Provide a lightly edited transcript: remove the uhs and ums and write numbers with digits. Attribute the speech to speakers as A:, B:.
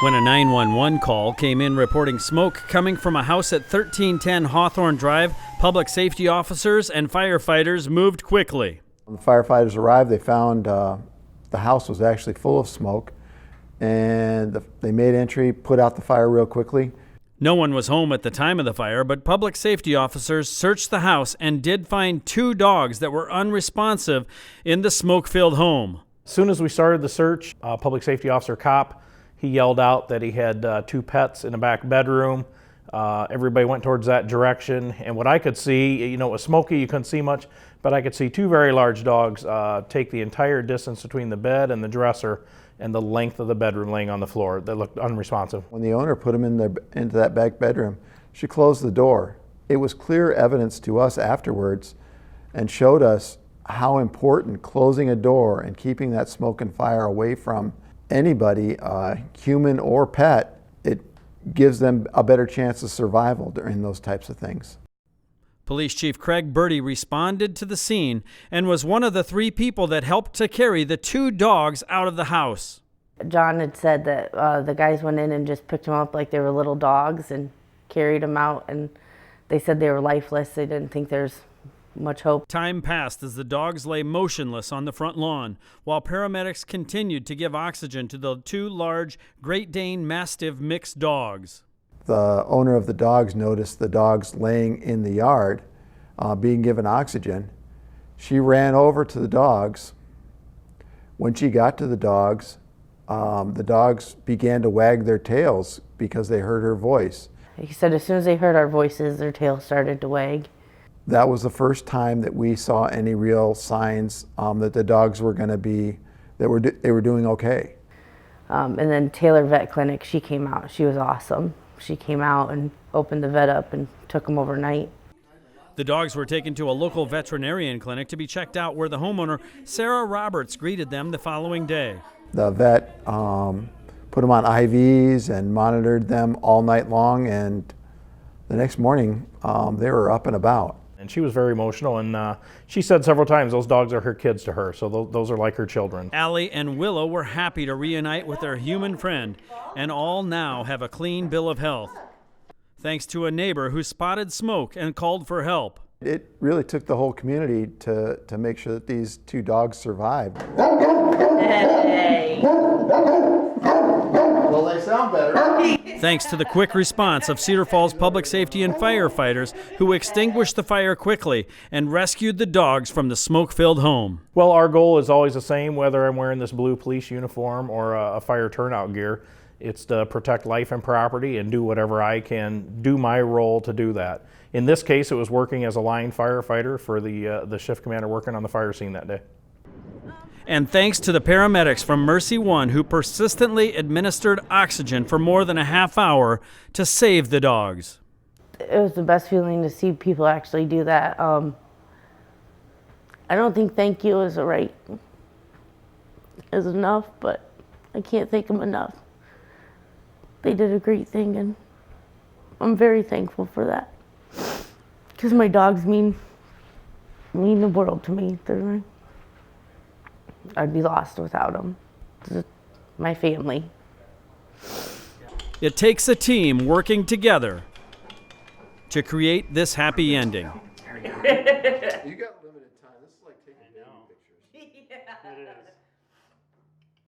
A: When a 911 call came in reporting smoke coming from a house at 1310 Hawthorne Drive, public safety officers and firefighters moved quickly.
B: When the firefighters arrived, they found the house was actually full of smoke, and they made entry, put out the fire real quickly.
A: No one was home at the time of the fire, but public safety officers searched the house and did find 2 dogs that were unresponsive in the smoke-filled home.
C: As soon as we started the search, public safety officer Kopp, he yelled out that he had 2 pets in the back bedroom. Everybody went towards that direction, and what I could see, it was smoky, you couldn't see much, but I could see 2 very large dogs take the entire distance between the bed and the dresser and the length of the bedroom laying on the floor. That looked unresponsive.
B: When the owner put them into that back bedroom, she closed the door. It was clear evidence to us afterwards and showed us how important closing a door and keeping that smoke and fire away from anybody, human or pet, it gives them a better chance of survival during those types of things.
A: Police Chief Craig Bertie responded to the scene and was one of the 3 people that helped to carry the 2 dogs out of the house.
D: John had said that the guys went in and just picked them up like they were little dogs and carried them out, and they said they were lifeless. They didn't think there's much hope.
A: Time passed as the dogs lay motionless on the front lawn, while paramedics continued to give oxygen to the 2 large Great Dane Mastiff mixed dogs.
B: The owner of the dogs noticed the dogs laying in the yard being given oxygen. She ran over to the dogs. When she got to the dogs began to wag their tails because they heard her voice.
D: He said as soon as they heard our voices, their tails started to wag.
B: That was the first time that we saw any real signs that the dogs were going to be, they were doing okay.
D: And then Taylor Vet Clinic, she came out. She was awesome. She came out and opened the vet up and took them overnight.
A: The dogs were taken to a local veterinarian clinic to be checked out, where the homeowner, Sarah Roberts, greeted them the following day.
B: The vet put them on IVs and monitored them all night long, and the next morning they were up and about.
C: And she was very emotional, and she said several times those dogs are her kids to her, so those are like her children.
A: Allie and Willow were happy to reunite with their human friend, and all now have a clean bill of health, thanks to a neighbor who spotted smoke and called for help.
B: It really took the whole community to make sure that these 2 dogs survived.
D: Hey.
B: Well, they sound better.
A: Thanks to the quick response of Cedar Falls Public Safety and firefighters, who extinguished the fire quickly and rescued the dogs from the smoke-filled home.
C: Well, our goal is always the same, whether I'm wearing this blue police uniform or a fire turnout gear. It's to protect life and property and do whatever I can do my role to do that. In this case, it was working as a line firefighter for the shift commander working on the fire scene that day.
A: And thanks to the paramedics from Mercy One, who persistently administered oxygen for more than a half hour to save the dogs.
D: It was the best feeling to see people actually do that. I don't think thank you is enough, but I can't thank them enough. They did a great thing, and I'm very thankful for that. Because my dogs mean the world to me. I'd be lost without them. It's my family.
A: It takes a team working together to create this happy ending.
B: You got limited time. This is like taking pictures.
A: Yeah, it is.